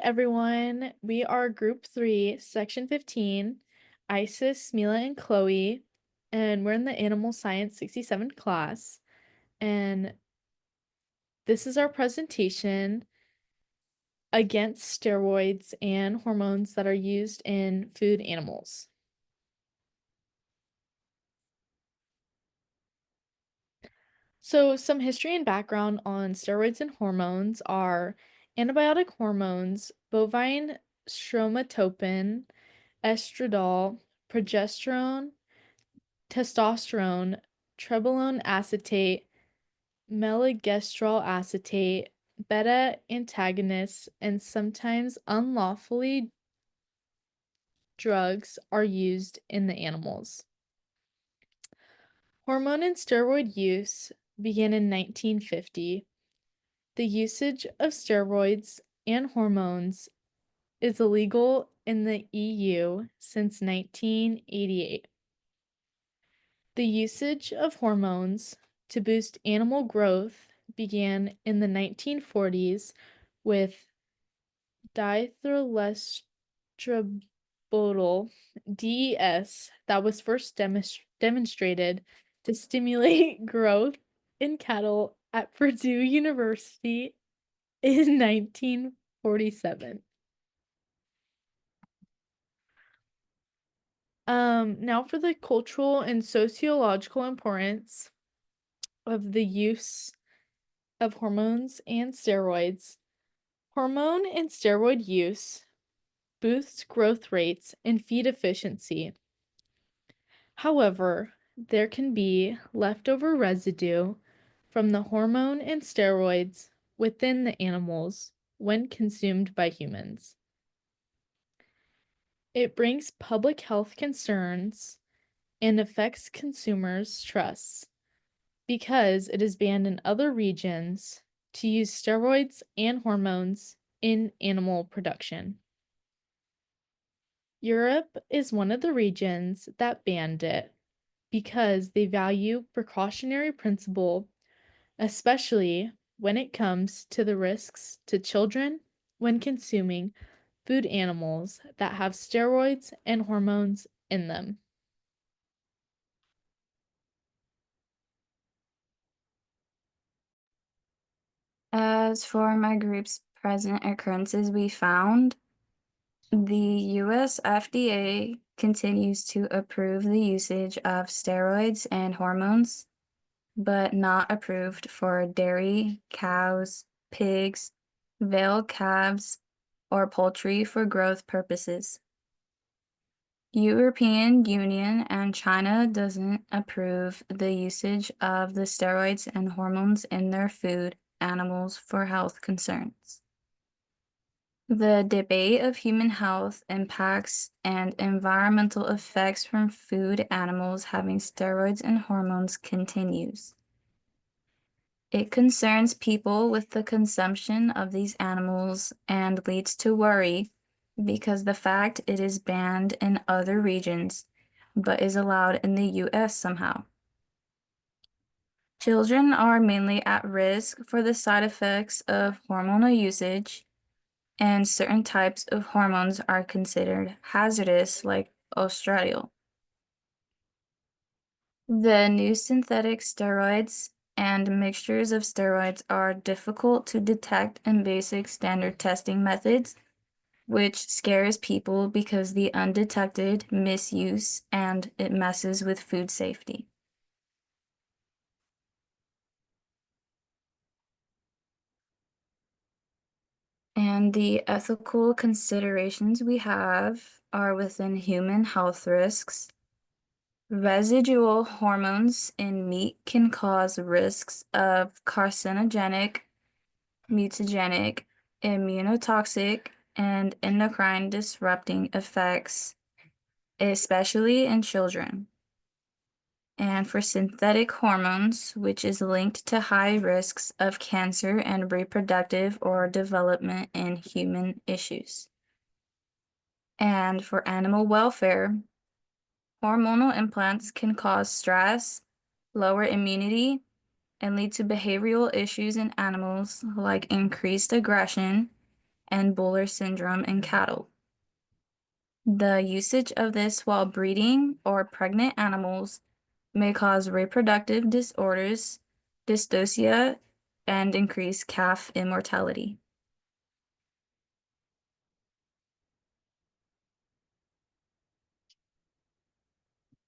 everyone. We are Group 3, Section 15, Isis, Mila, and Chloe, and we're in the Animal Science 67 class. And this is our presentation against steroids and hormones that are used in food animals. So, some history and background on steroids and hormones are antibiotic hormones, bovine stromatopin, estradiol, progesterone, testosterone, trebolone acetate, melegestrol acetate, beta antagonists, and sometimes unlawfully drugs are used in the animals. Hormone and steroid use began in 1950. The usage of steroids and hormones is illegal in the EU since 1988. The usage of hormones to boost animal growth began in the 1940s with diethylestrobutol DES that was first demonstrated to stimulate growth in cattle at Purdue University in 1947. Now for the cultural and sociological importance of the use of hormones and steroids. Hormone and steroid use boosts growth rates and feed efficiency. However, there can be leftover residue from the hormone and steroids within the animals when consumed by humans. It brings public health concerns and affects consumers' trust because it is banned in other regions to use steroids and hormones in animal production. Europe is one of the regions that banned it because they value precautionary principle, especially when it comes to the risks to children when consuming food animals that have steroids and hormones in them. As for my group's present occurrences, we found the US FDA continues to approve the usage of steroids and hormones, but not approved for dairy, cows, pigs, veiled calves, or poultry for growth purposes. European Union and China doesn't approve the usage of the steroids and hormones in their food animals for health concerns. The debate of human health impacts and environmental effects from food animals having steroids and hormones continues. It concerns people with the consumption of these animals and leads to worry because the fact it is banned in other regions but is allowed in the US somehow. Children are mainly at risk for the side effects of hormonal usage, and certain types of hormones are considered hazardous, like estradiol. The new synthetic steroids and mixtures of steroids are difficult to detect in basic standard testing methods, which scares people because the undetected misuse and it messes with food safety. And the ethical considerations we have are within human health risks. Residual hormones in meat can cause risks of carcinogenic, mutagenic, immunotoxic, and endocrine disrupting effects, especially in children. And for synthetic hormones, which is linked to high risks of cancer and reproductive or development in human issues. And for animal welfare, hormonal implants can cause stress, lower immunity, and lead to behavioral issues in animals like increased aggression and Buller syndrome in cattle. The usage of this while breeding or pregnant animals may cause reproductive disorders, dystocia, and increase calf immortality.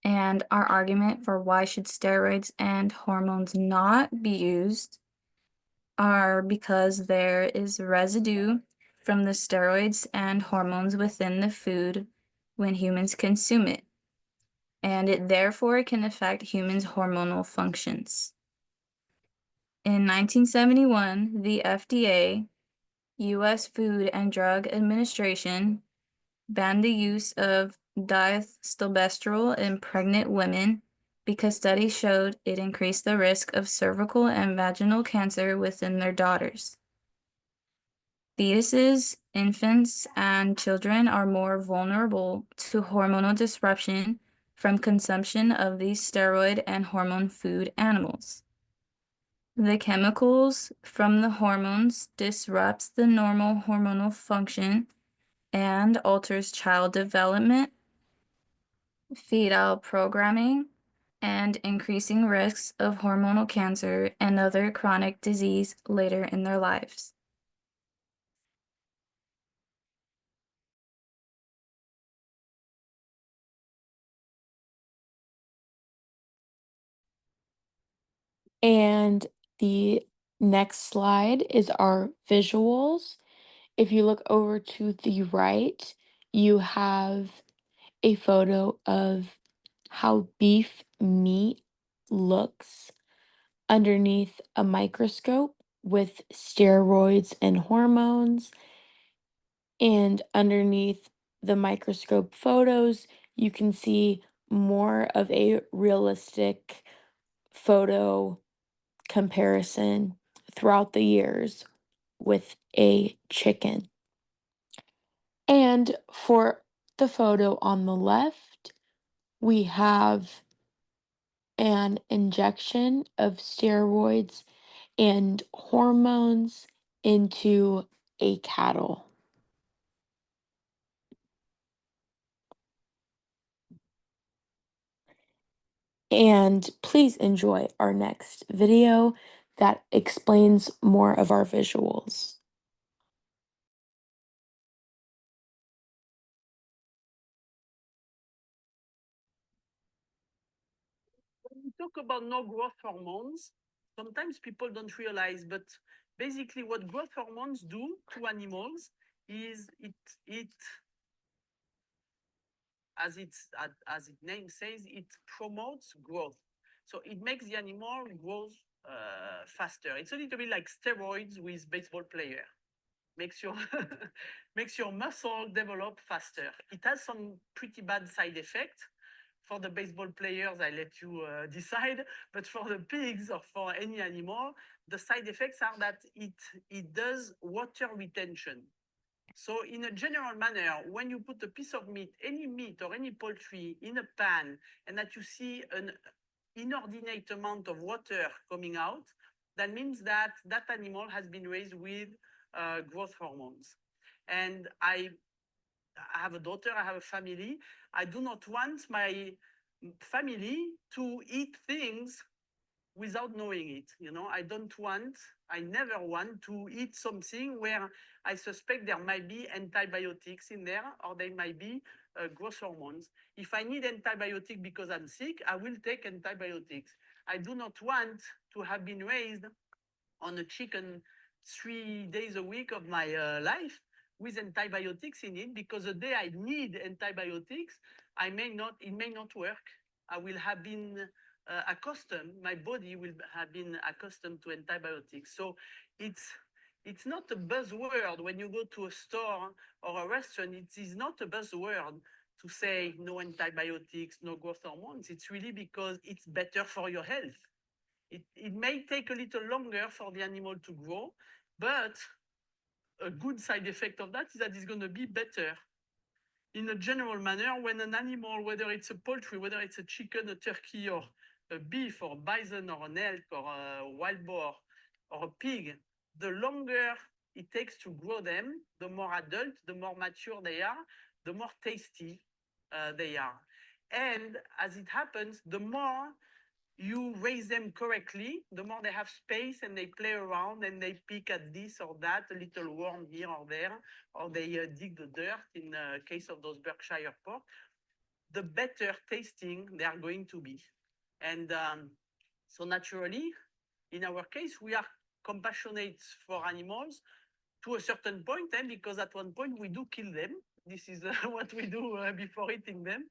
And our argument for why should steroids and hormones not be used are because there is residue from the steroids and hormones within the food when humans consume it, and it therefore can affect humans' hormonal functions. In 1971, the FDA, U.S. Food and Drug Administration, banned the use of diethylstilbestrol in pregnant women because studies showed it increased the risk of cervical and vaginal cancer within their daughters. Fetuses, infants, and children are more vulnerable to hormonal disruption from consumption of these steroid and hormone food animals. The chemicals from the hormones disrupts the normal hormonal function and alters child development, fetal programming, and increasing risks of hormonal cancer and other chronic disease later in their lives. And the next slide is our visuals. If you look over to the right, you have a photo of how beef meat looks underneath a microscope with steroids and hormones. And underneath the microscope photos, you can see more of a realistic photo comparison throughout the years with a chicken. And for the photo on the left, we have an injection of steroids and hormones into a cattle. And please enjoy our next video that explains more of our visuals. When we talk about no growth hormones, sometimes people don't realize, but basically what growth hormones do to animals is it as its name says, it promotes growth. So it makes the animal grow faster. It's a little bit like steroids with baseball player. Makes your makes your muscle develop faster. It has some pretty bad side effects. For the baseball players, I let you decide. But for the pigs or for any animal, the side effects are that it does water retention. So in a general manner, when you put a piece of meat, any meat or any poultry in a pan, and that you see an inordinate amount of water coming out, that means that that animal has been raised with growth hormones. And I have a daughter, I have a family. I do not want my family to eat things without knowing it. You know, I never want to eat something where I suspect there might be antibiotics in there or there might be growth hormones. If I need antibiotic because I'm sick, I will take antibiotics. I do not want to have been raised on a chicken 3 days a week of my life with antibiotics in it, because the day I need antibiotics, it may not work. I will have been accustomed, my body will have been accustomed to antibiotics. So it's not a buzzword when you go to a store or a restaurant. It is not a buzzword to say no antibiotics, no growth hormones. It's really because it's better for your health. It may take a little longer for the animal to grow, but a good side effect of that is that it's going to be better. In a general manner, when an animal, whether it's a poultry, whether it's a chicken, a turkey, or a beef, or bison, or an elk, or a wild boar, or a pig, the longer it takes to grow them, the more adult, the more mature they are, the more tasty they are. And as it happens, the more you raise them correctly, the more they have space and they play around and they pick at this or that, a little worm here or there, or they dig the dirt in the case of those Berkshire pork, the better tasting they are going to be. And so naturally, in our case, we are compassionate for animals to a certain point, because at one point we do kill them. This is what we do before eating them.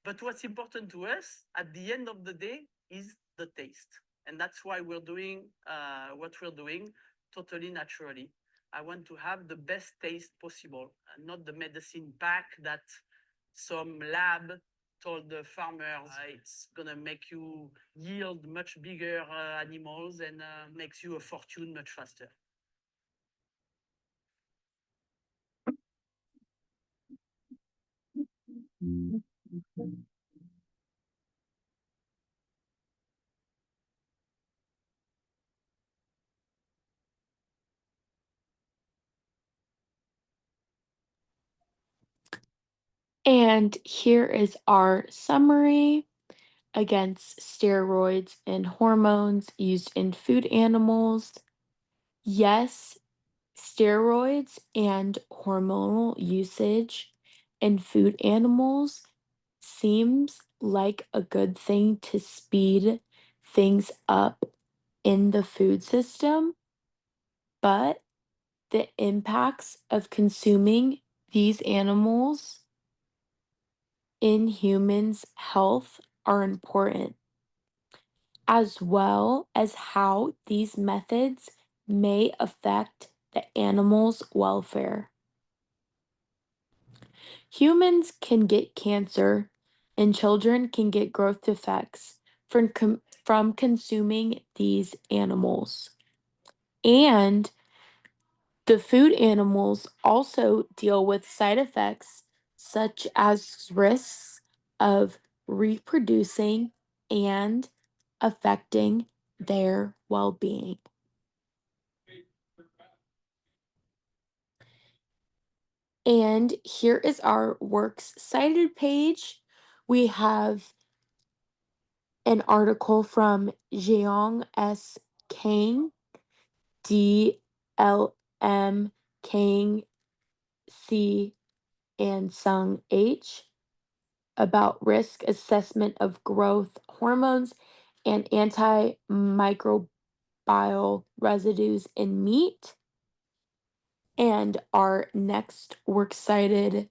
But what's important to us at the end of the day is the taste. And that's why we're doing what we're doing totally naturally. I want to have the best taste possible, and not the medicine pack that some lab told the farmers it's gonna make you yield much bigger animals and makes you a fortune much faster. And here is our summary against steroids and hormones used in food animals. Yes, steroids and hormonal usage in food animals seems like a good thing to speed things up in the food system, but the impacts of consuming these animals in humans' health are important, as well as how these methods may affect the animal's welfare. Humans can get cancer, and children can get growth defects from consuming these animals. And the food animals also deal with side effects such as risks of reproducing and affecting their well being. And here is our works cited page. We have an article from Jeong S. Kang, D.L.M. Kang, C. and Sung H. about risk assessment of growth hormones and antimicrobial residues in meat. And our next works cited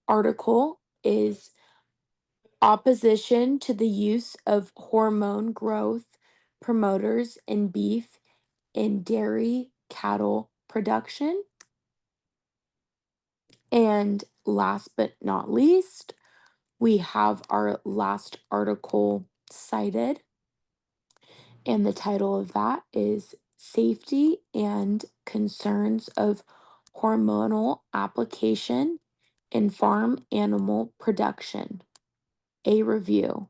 article is opposition to the use of hormone growth promoters in beef and dairy cattle production. And last but not least, we have our last article cited, and the title of that is Safety and Concerns of Hormonal Application in Farm Animal Production, a review.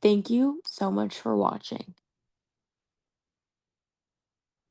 Thank you so much for watching.